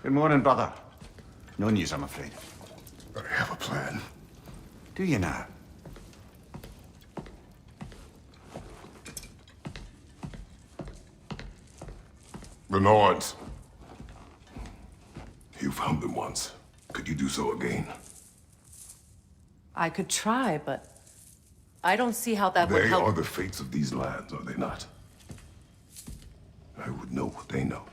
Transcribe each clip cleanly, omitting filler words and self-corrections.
Good morning, brother. No news, I'm afraid. I have a plan. Do you now? The Norns. You found them once. Could you do so again? I could try, but I don't see how that would They help. are the fates of these lands, are they not? I would know what they know,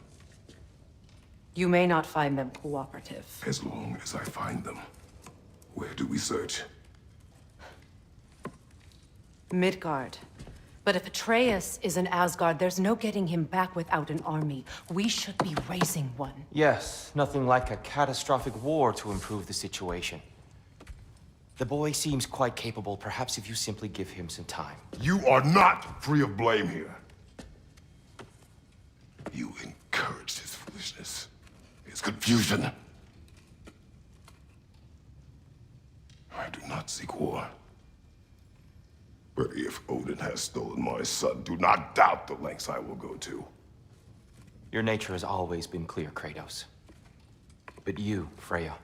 You may not find them cooperative. as long as I find them. Where do we search? Midgard. But if Atreus is in Asgard, there's no getting him back without an army. We should be raising one. Yes, nothing like a catastrophic war to improve the situation. The boy seems quite capable. Perhaps if you simply give him some time. You are not free of blame here. You encouraged his foolishness, his confusion. I do not seek war. But if Odin has stolen my son, do not doubt the lengths I will go to. Your nature has always been clear, Kratos. But you, Freya.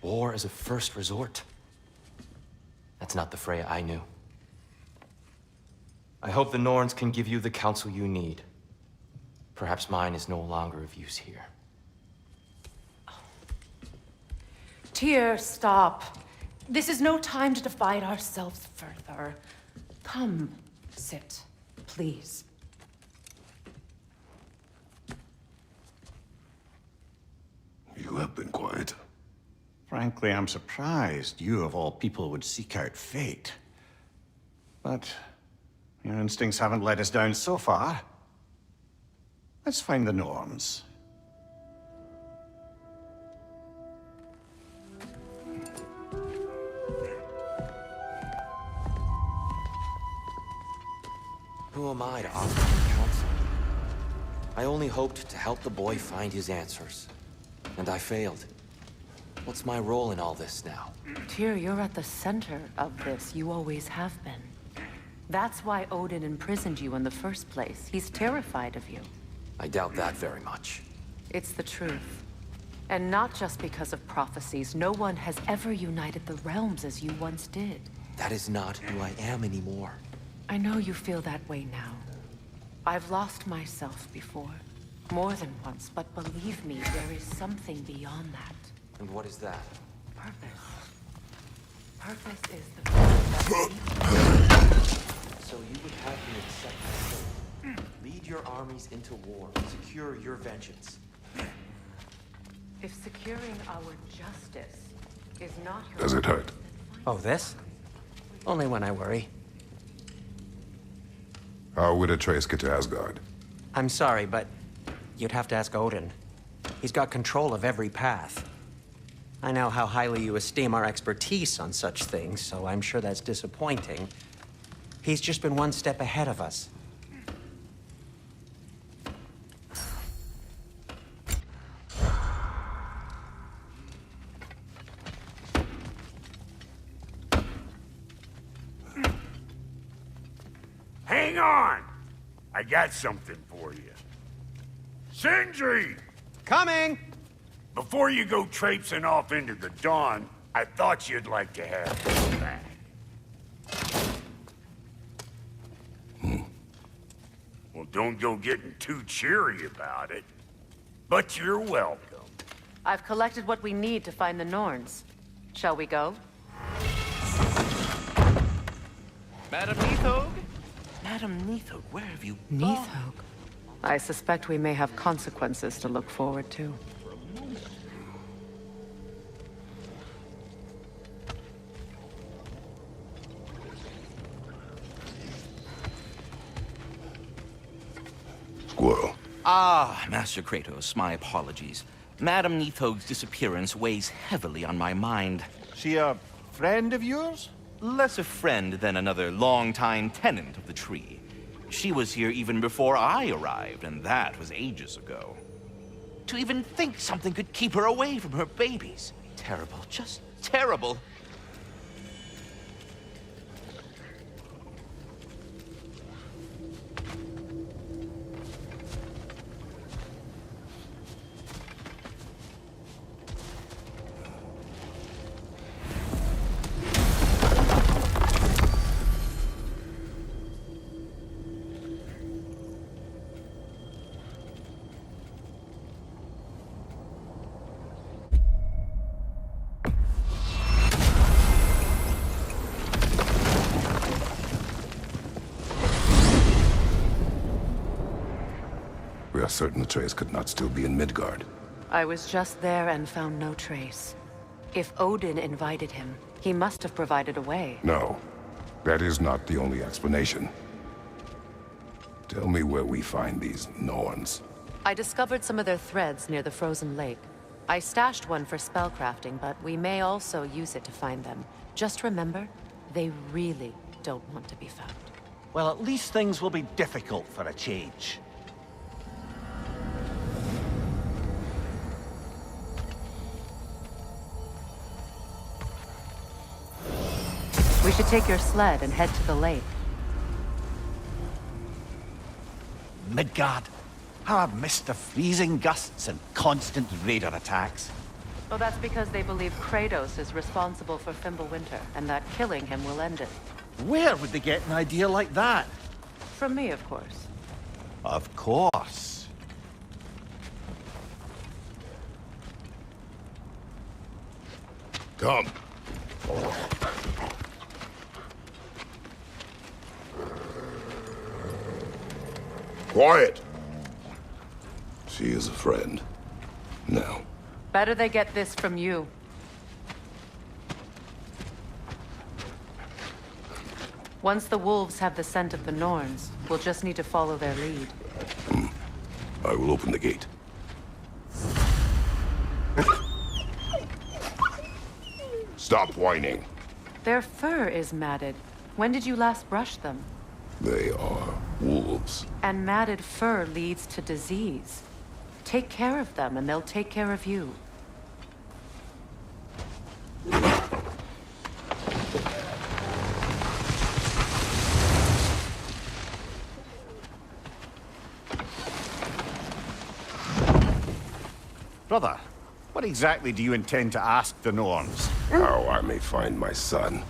War as a first resort. That's not the Freya I knew. I hope the Norns can give you the counsel you need. Perhaps mine is no longer of use here. Tyr, stop. This is no time to divide ourselves further. Come, sit, please. You have been quiet. Frankly, I'm surprised you, of all people, would seek out fate. But your instincts haven't let us down so far. Let's find the Norns. Who am I to offer him counsel? I only hoped to help the boy find his answers. And I failed. What's my role in all this now? Tyr, you're at the center of this. You always have been. That's why Odin imprisoned you in the first place. He's terrified of you. I doubt that very much. It's the truth. And not just because of prophecies. No one has ever united the realms as you once did. That is not who I am anymore. I know you feel that way now. I've lost myself before. More than once, but believe me, there is something beyond that. And what is that? Purpose. Purpose is the thing that So you would have me accept my fate, lead your armies into war, secure your vengeance. if securing our justice is not your... Does it hurt? Oh, this? Only when I worry. How would Atreus get to Asgard? I'm sorry, but you'd have to ask Odin. He's got control of every path. I know how highly you esteem our expertise on such things, so I'm sure that's disappointing. He's just been one step ahead of us. Hang on! I got something for you. Sindri! Coming! Before you go traipsing off into the dawn, I thought you'd like to have this back. Well, don't go getting too cheery about it. But you're welcome. I've collected what we need to find the Norns. Shall we go? Madam Neathog? Madam Neathog, where have you gone? Neathog. I suspect we may have consequences to look forward to. Squirrel. Ah, Master Kratos, my apologies. Madam Neathog's disappearance weighs heavily on my mind. She a friend of yours? Less a friend than another longtime tenant of the tree. She was here even before I arrived, and that was ages ago. To even think something could keep her away from her babies. Terrible, just terrible. We are certain Atreus could not still be in Midgard. I was just there and found no trace. If Odin invited him, he must have provided a way. No, that is not the only explanation. Tell me where we find these Norns. I discovered some of their threads near the frozen lake. I stashed one for spellcrafting, but we may also use it to find them. Just remember, they really don't want to be found. Well, at least things will be difficult for a change. We should take your sled and head to the lake. Midgard. How I've missed the freezing gusts and constant raider attacks. Well, that's because they believe Kratos is responsible for Fimbulwinter, and that killing him will end it. Where would they get an idea like that? From me, of course. Of course. Come. Quiet! She is a friend. Now, Better they get this from you. Once the wolves have the scent of the Norns, we'll just need to follow their lead. I will open the gate. Stop whining. Their fur is matted. When did you last brush them? They are wolves. And matted fur leads to disease. Take care of them, and they'll take care of you. Brother, what exactly do you intend to ask the Norns? How I may find my son.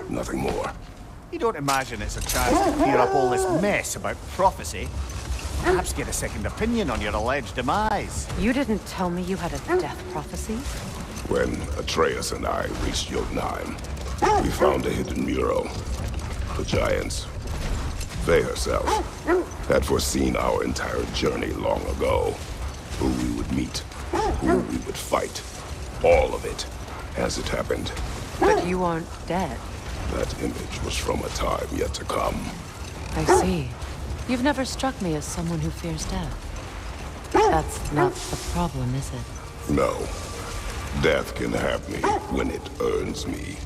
Nothing more. You don't imagine it's a chance to clear up all this mess about prophecy? Perhaps get a second opinion on your alleged demise. You didn't tell me you had a death prophecy? When Atreus and I reached Jotunheim, we found a hidden mural. The giants, they herself, had foreseen our entire journey long ago. Who we would meet, who we would fight. All of it, as it happened. But you aren't dead. That image was from a time yet to come. I see. You've never struck me as someone who fears death. That's not the problem, is it? No. Death can have me when it earns me.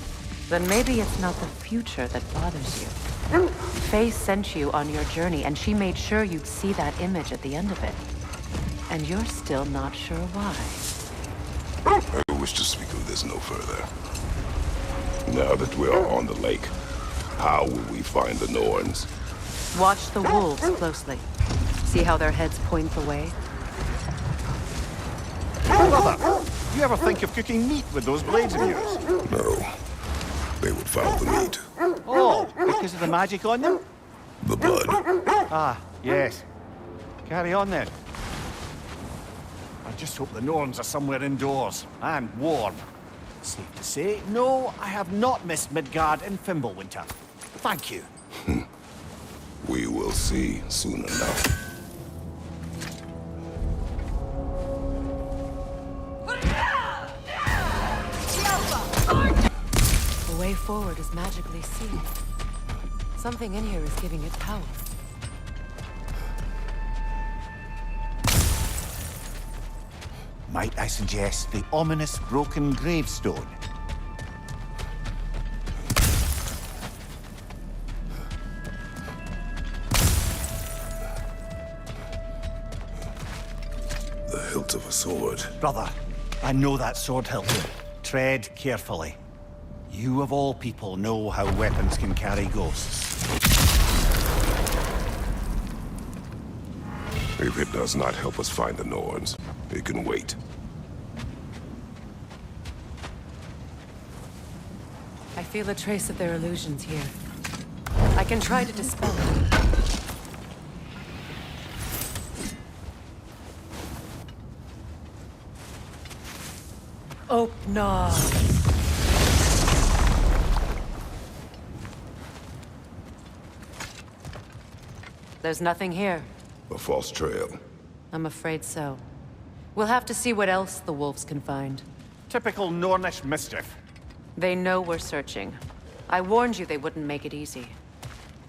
Then maybe it's not the future that bothers you. Faye sent you on your journey, and she made sure you'd see that image at the end of it. And you're still not sure why. I wish to speak of this no further. Now that we are on the lake, how will we find the Norns? Watch the wolves closely. See how their heads point the way? Brother, you ever think of cooking meat with those blades of yours? No. They would follow the meat. Oh, because of the magic on them? The blood. Ah, yes. Carry on then. I just hope the Norns are somewhere indoors and warm. Safe to say, no, I have not missed Midgard in Fimbulwinter. Thank you. We will see soon enough. The way forward is magically sealed. Something in here is giving it power. Might I suggest the ominous broken gravestone? The hilt of a sword. Brother, I know that sword hilt. Tread carefully. You of all people know how weapons can carry ghosts. If it does not help us find the Norns, it can wait. I feel a trace of their illusions here. I can try to dispel them. Oh, no. There's nothing here. A false trail. I'm afraid so. We'll have to see what else the wolves can find. Typical Nornish mischief. They know we're searching. I warned you they wouldn't make it easy.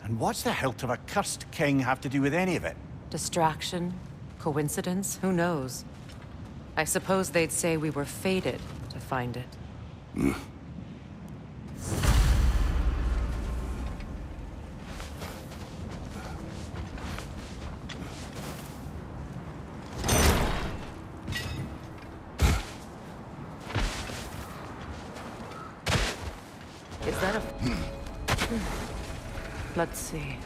And what's the hilt of a cursed king have to do with any of it? Distraction? Coincidence? Who knows? I suppose they'd say we were fated to find it. Is that a... Let's see.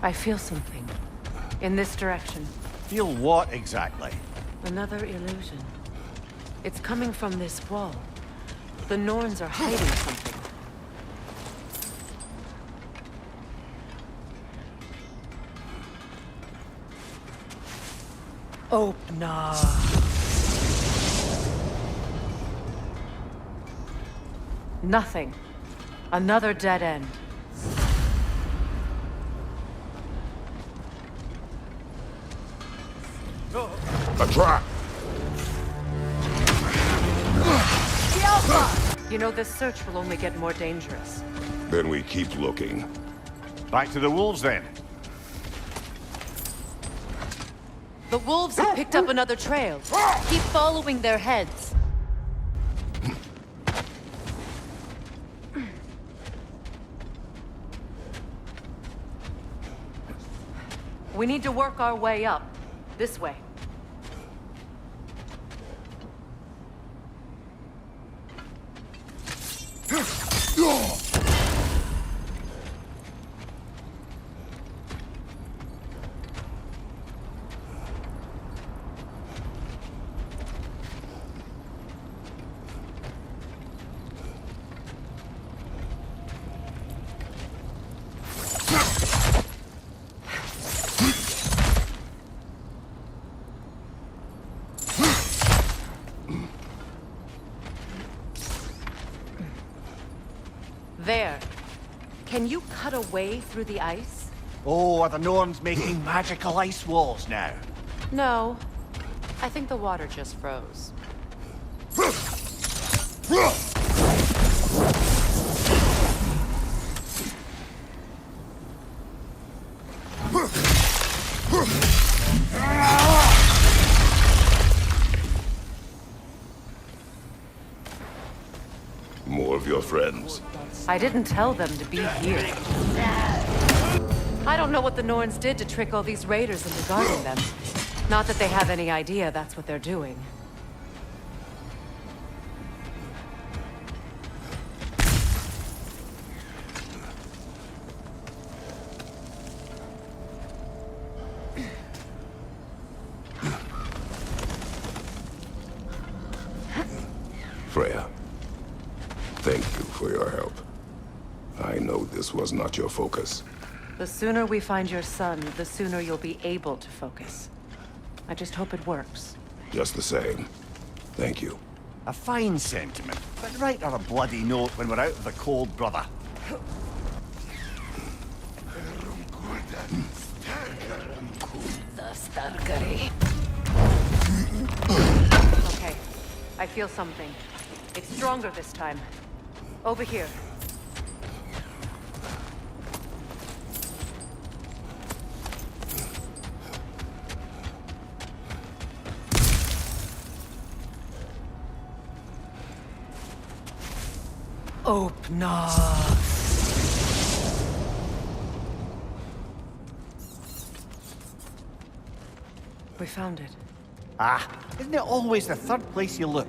I feel something. In this direction. Feel what exactly? Another illusion. It's coming from this wall. The Norns are hiding something. Open. Nothing. Another dead end. A trap! You know, this search will only get more dangerous. Then we keep looking. Back to the wolves then. The wolves have picked up another trail. Keep following their heads. We need to work our way up. This way. There. Can you cut a way through the ice? Oh, are the Norns making magical ice walls now? No. I think the water just froze. More of your friends. I didn't tell them to be here. I don't know what the Norns did to trick all these raiders into guarding them. Not that they have any idea that's what they're doing. Freya, thank you for your help. I know this was not your focus. The sooner we find your son, the sooner you'll be able to focus. I just hope it works. Just the same. Thank you. A fine sentiment, but write her a bloody note when we're out of the cold, brother. Okay. I feel something. It's stronger this time. Over here. Open up. We found it. Ah, isn't it always the third place you look?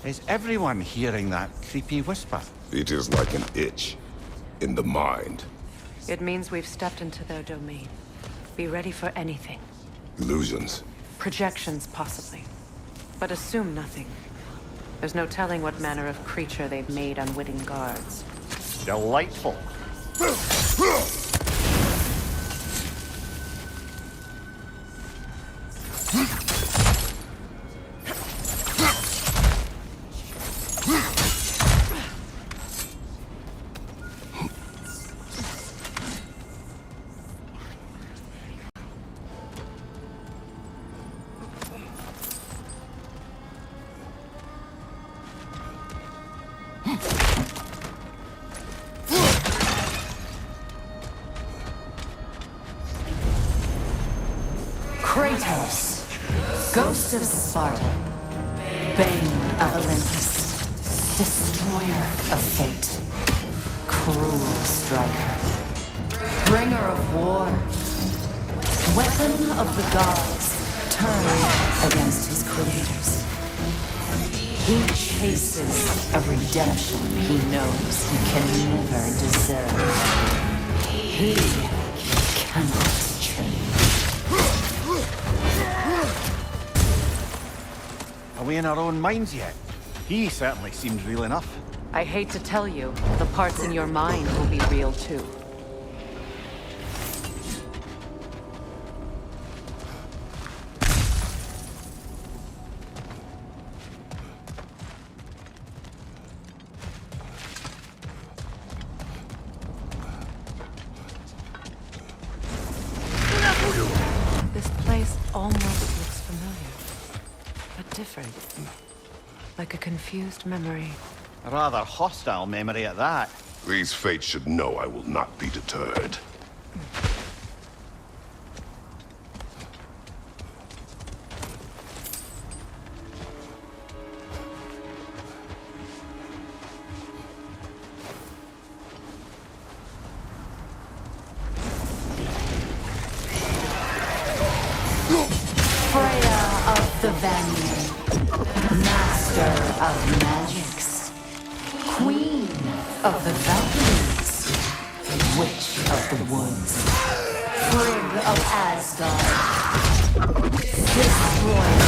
Is everyone hearing that creepy whisper? It is like an itch in the mind. It means we've stepped into their domain. Be ready for anything. Illusions. Projections, possibly. But assume nothing. There's no telling what manner of creature they've made unwitting guards. Delightful. Ghost of Sparta, Bane of Olympus, Destroyer of Fate, Cruel Striker, Bringer of War, Weapon of the Gods, turned against his creators. He chases a redemption he knows he can never deserve. He cannot change. Are we in our own minds yet? He certainly seems real enough. I hate to tell you, the parts in your mind will be real too. This place almost looks familiar, but different. Like a confused memory. A rather hostile memory at that. These fates should know I will not be deterred. Freya of the Vanir, Master of Magics, Queen of the Valkyries, Witch of the Woods, Frigg of Asgard, Destroyer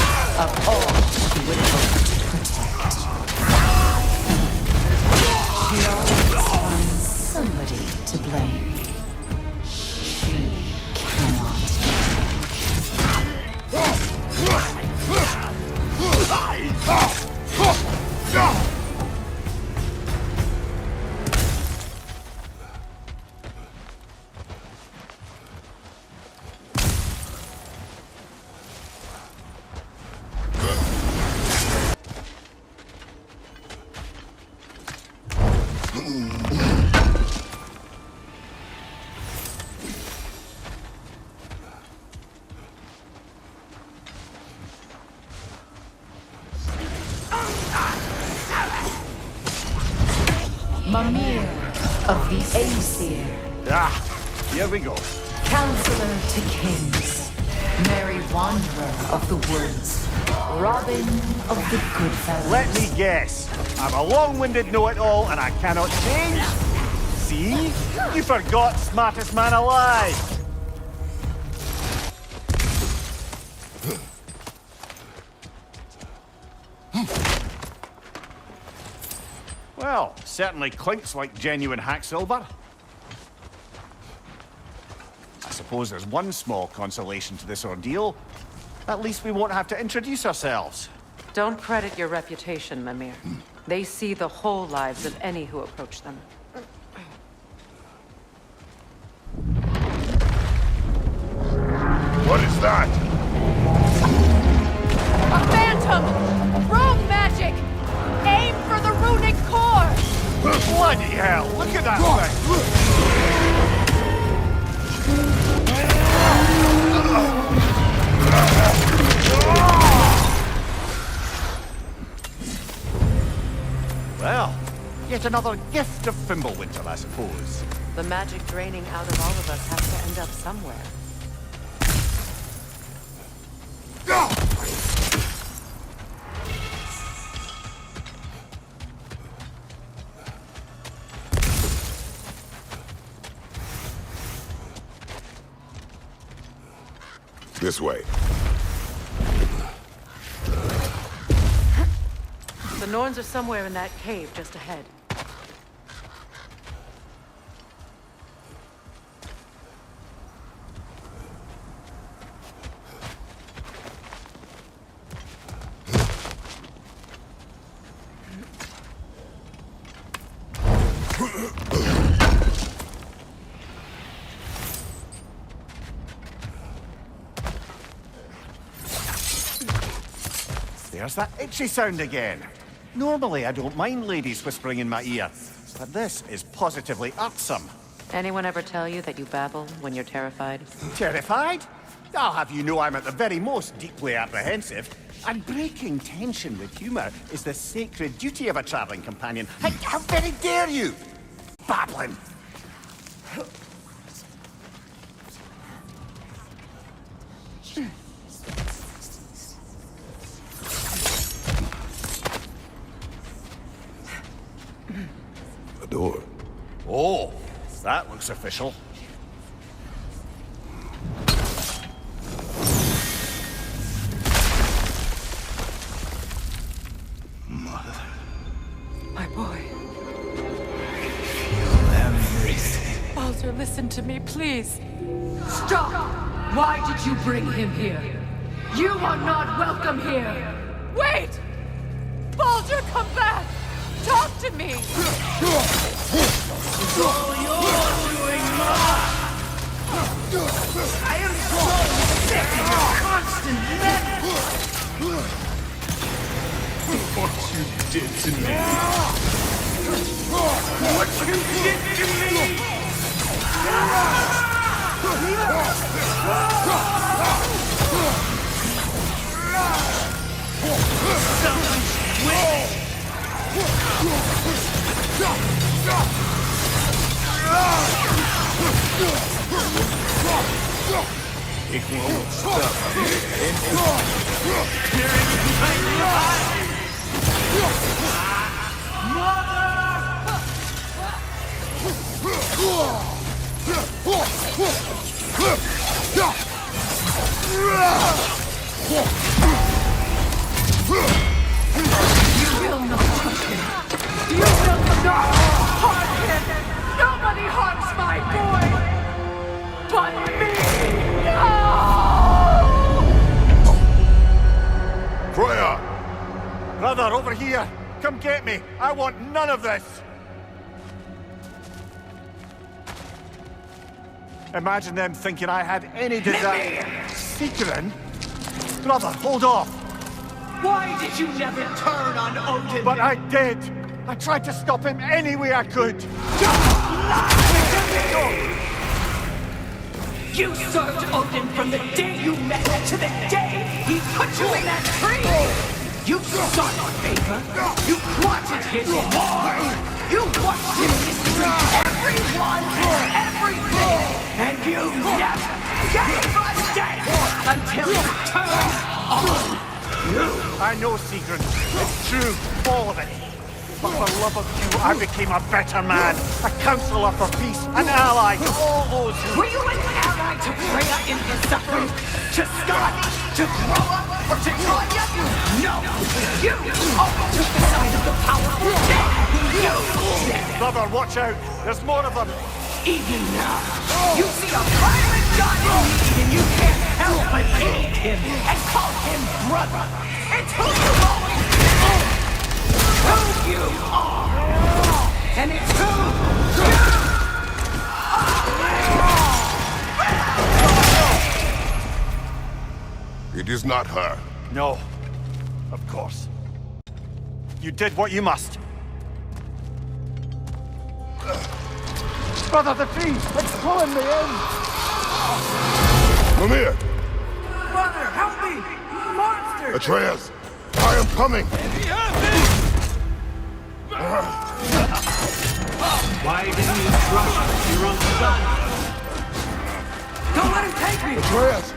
of all she would hope to protect. She always finds somebody to blame. She cannot. Mimir of the Aesir, Ah, here we go. Counselor to Kings, Merry Wanderer of the Woods, Robin of the Goodfellas. Let me guess. I'm a long-winded know-it-all and I cannot change? See? You forgot smartest man alive. Well, certainly clinks like genuine hack silver. I suppose there's one small consolation to this ordeal. At least we won't have to introduce ourselves. Don't credit your reputation, Mimir. They see the whole lives of any who approach them. What is that? A phantom! Rogue magic! Aim for the runic core! Bloody hell! Look at that thing! Well, yet another gift of Fimbulwinter, I suppose. The magic draining out of all of us has to end up somewhere. This way. The Norns are somewhere in that cave just ahead. There's that itchy sound again. Normally, I don't mind ladies whispering in my ear, but this is positively irksome. Anyone ever tell you that you babble when you're terrified? Terrified? I'll have you know I'm at the very most deeply apprehensive. And breaking tension with humor is the sacred duty of a traveling companion. How very dare you! Babbling! A door. Oh, that looks official. My boy. Everything. Baldur, listen to me, please. Stop! Why did you bring him here? You are not welcome here! Wait! Baldur, come back! Talk to me! I am so sick of your constant menace! What you did to me. What you did to me! It won't stop. You will not touch him! You will not harm him! Nobody harms my boy! But me! No! Freya! Brother, over here! Come get me! I want none of this! Imagine them thinking I had any desire... Seekerin? Brother, hold off! Why did you never turn on Odin? But I did! I tried to stop him any way I could! You served Odin from the day you met him to the day he put you in that tree! You sought favor, you wanted his war, you watched him mistreat everyone and everything, and you never gave a damn until he turned on you! I know, Seekerin. It's true, all of it. But for love of you, I became a better man, a counselor for peace, an ally to all those who... Were you an ally to Freya in her suffering? To Scott? To Groa? Or to Tanya? No! You always took the side of the powerful dead! You did! Brother, watch out! There's more of them! Even now, you see a violent god in need and you can't help but aid him and call him brother! It's who you always been! Who you are! And it's who you are! It is not her. No. Of course. You did what you must. Brother, the tree! It's pulling me in! Come here! Brother, help me! Monster! Atreus! I am coming! Why didn't you trust your own son? Don't let him take me! Atreus!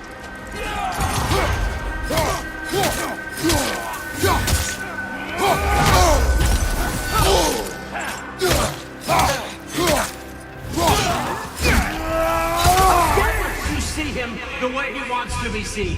You see him the way he wants to be seen.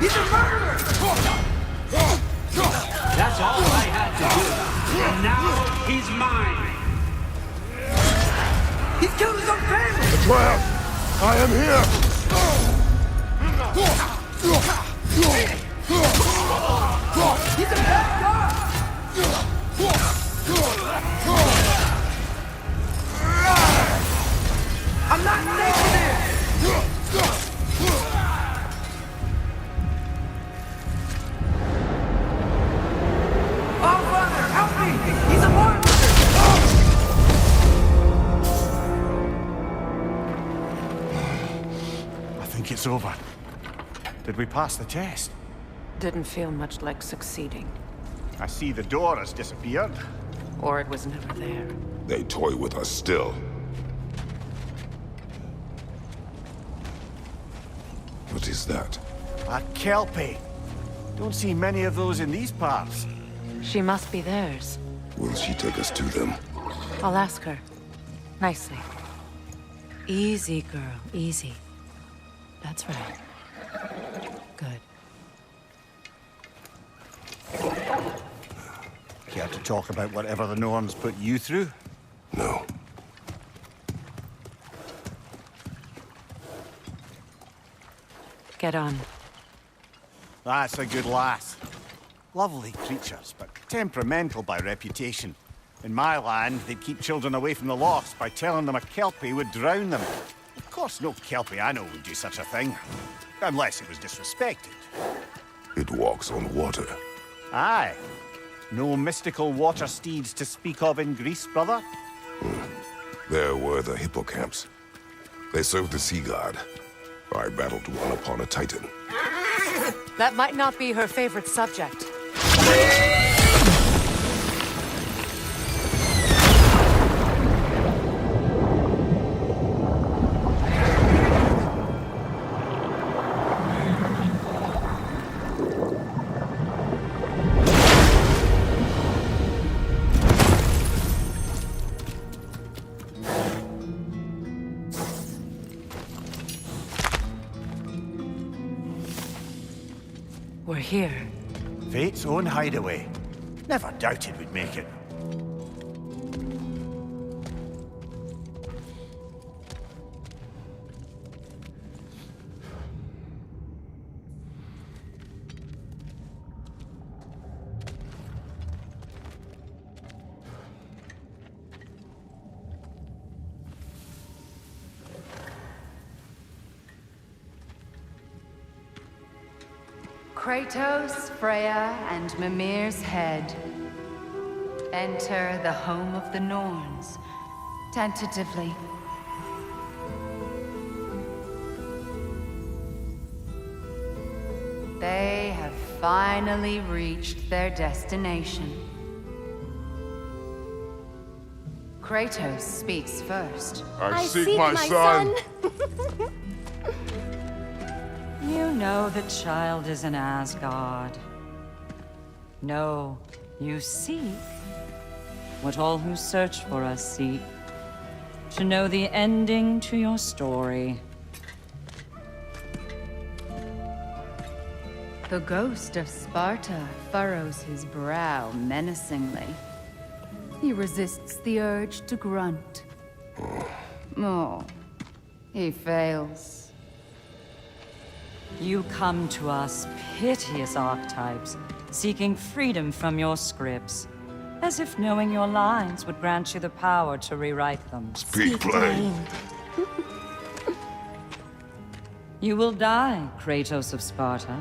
He's a murderer! That's all I had to do. And now he's mine. He's killed his own family! Atreus! I am here! He's a bad guy! I'm not taking it! Oh, brother, help me! He's a monster! I think it's over. Did we pass the test? Didn't feel much like succeeding. I see the door has disappeared. Or it was never there. They toy with us still. What is that? A Kelpie. Don't see many of those in these parts. She must be theirs. Will she take us to them? I'll ask her. Nicely. Easy, girl. Easy. That's right. Good. Care to talk about whatever the Norns put you through? No. Get on. That's a good lass. Lovely creatures, but temperamental by reputation. In my land, they'd keep children away from the lost by telling them a Kelpie would drown them. Of course, no Kelpie I know would do such a thing. Unless it was disrespected. It walks on water. Aye. No mystical water steeds to speak of in Greece, brother? There were the hippocamps. They served the sea god. I battled one upon a titan. That might not be her favorite subject. We're here. Fate's own hideaway. Never doubted we'd make it. Kratos, Freya, and Mimir's head. Enter the home of the Norns, tentatively. They have finally reached their destination. Kratos speaks first. I seek my son. You know the child is in Asgard. No, you seek what all who search for us seek. To know the ending to your story. The ghost of Sparta furrows his brow menacingly. He resists the urge to grunt. Oh, he fails. You come to us, piteous archetypes, seeking freedom from your scripts. As if knowing your lines would grant you the power to rewrite them. Speak plain. You will die, Kratos of Sparta.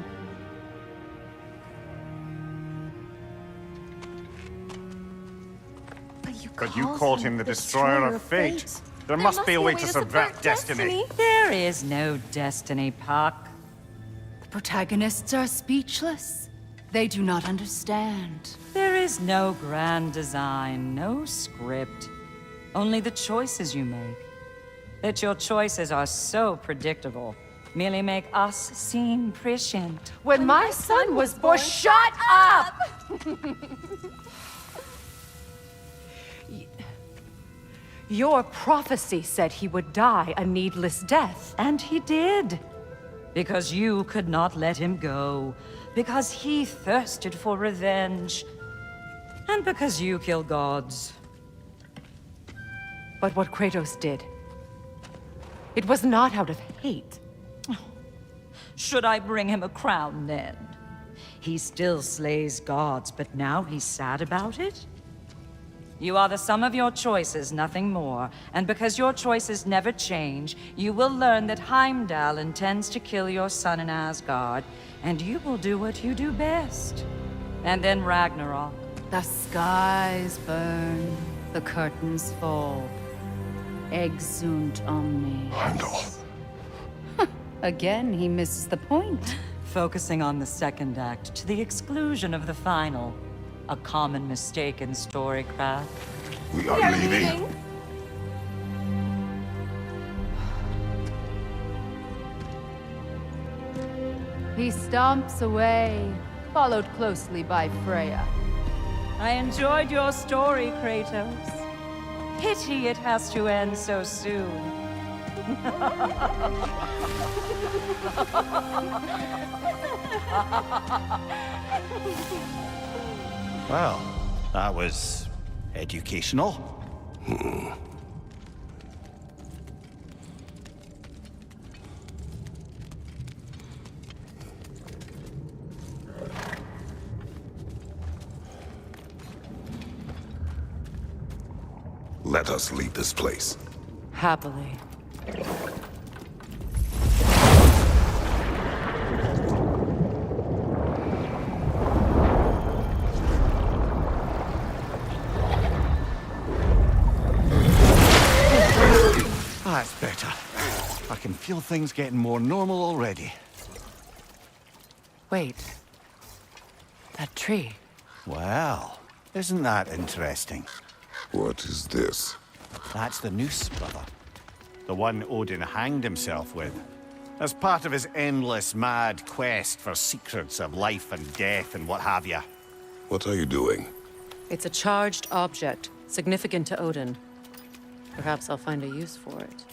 But you called him the Destroyer of Fate. There must be a way to subvert destiny. There is no destiny, Puck. The protagonists are speechless. They do not understand. There is no grand design, no script. Only the choices you make. That your choices are so predictable, merely make us seem prescient. When my son was born, shut up! Your prophecy said he would die a needless death. And he did. Because you could not let him go. Because he thirsted for revenge. And because you kill gods. But what Kratos did, it was not out of hate. Should I bring him a crown then? He still slays gods, but now he's sad about it? You are the sum of your choices, nothing more. And because your choices never change, you will learn that Heimdall intends to kill your son in Asgard, and you will do what you do best. And then Ragnarok. The skies burn, the curtains fall. Exunt omnes. Heimdall. Again, he misses the point. Focusing on the second act to the exclusion of the final. A common mistake in storycraft. We are leaving. He stomps away, followed closely by Freya. I enjoyed your story, Kratos. Pity it has to end so soon. Well, that was educational. Let us leave this place. Happily. That's better. I can feel things getting more normal already. Wait. That tree. Well, isn't that interesting? What is this? That's the noose, brother. The one Odin hanged himself with. As part of his endless, mad quest for secrets of life and death and what have you. What are you doing? It's a charged object, significant to Odin. Perhaps I'll find a use for it.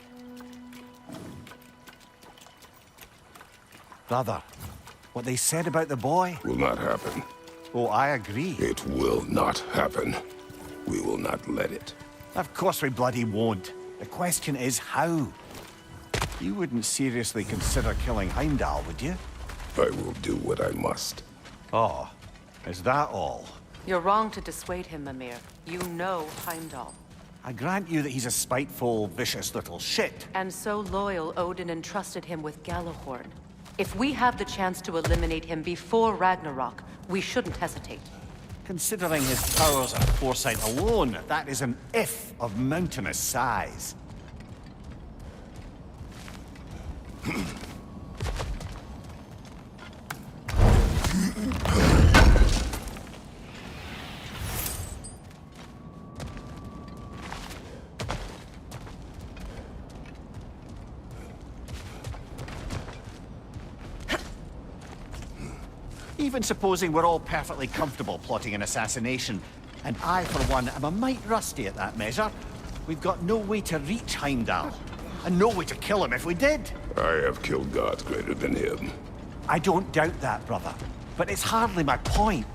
Brother, what they said about the boy? Will not happen. Oh, I agree. It will not happen. We will not let it. Of course we bloody won't. The question is how? You wouldn't seriously consider killing Heimdall, would you? I will do what I must. Oh, is that all? You're wrong to dissuade him, Mimir. You know Heimdall. I grant you that he's a spiteful, vicious little shit. And so loyal, Odin entrusted him with Gjallarhorn. If we have the chance to eliminate him before Ragnarok, we shouldn't hesitate. Considering his powers and foresight alone, that is an if of mountainous size. Even supposing we're all perfectly comfortable plotting an assassination, and I, for one, am a mite rusty at that measure, we've got no way to reach Heimdall, and no way to kill him if we did. I have killed gods greater than him. I don't doubt that, brother, but it's hardly my point.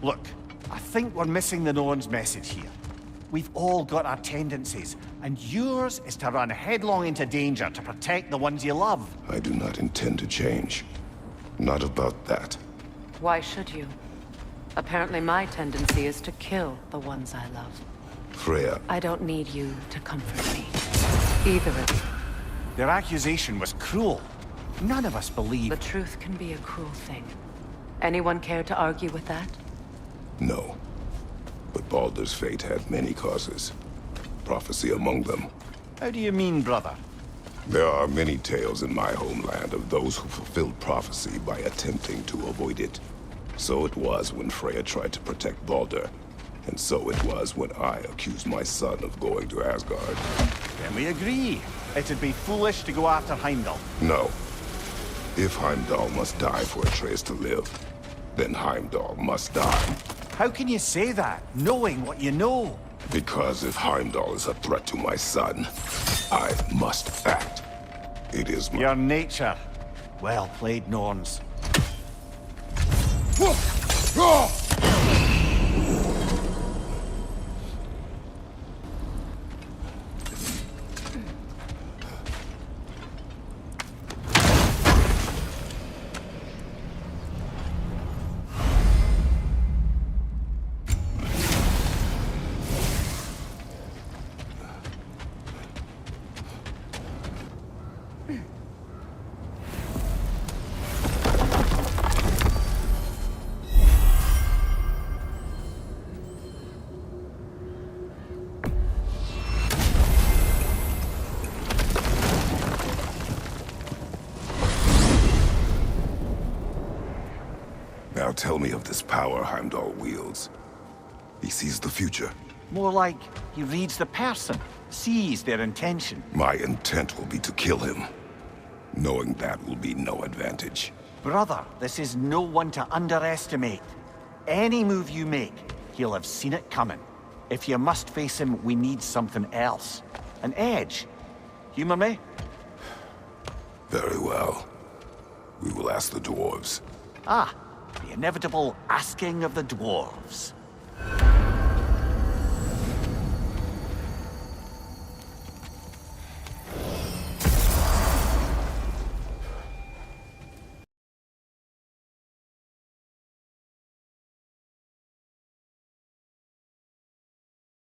Look, I think we're missing the Norns' message here. We've all got our tendencies, and yours is to run headlong into danger to protect the ones you love. I do not intend to change. Not about that. Why should you? Apparently my tendency is to kill the ones I love. Freya. I don't need you to comfort me. Either of you. Their accusation was cruel. None of us believe... The truth can be a cruel thing. Anyone care to argue with that? No. But Baldur's fate had many causes. prophecy among them. How do you mean, brother? There are many tales in my homeland of those who fulfilled prophecy by attempting to avoid it. So it was when Freya tried to protect Baldur. And so it was when I accused my son of going to Asgard. Then we agree. It'd be foolish to go after Heimdall. No. If Heimdall must die for Atreus to live, then Heimdall must die. How can you say that, knowing what you know? Because if Heimdall is a threat to my son, I must act. It is my... Your nature. Well played, Norns. Now tell me of this power Heimdall wields. He sees the future. More like he reads the person, sees their intention. My intent will be to kill him. Knowing that will be no advantage. Brother, this is no one to underestimate. Any move you make, he'll have seen it coming. If you must face him, we need something else. An edge. Humor me? Very well. We will ask the dwarves. Ah, the inevitable asking of the dwarves.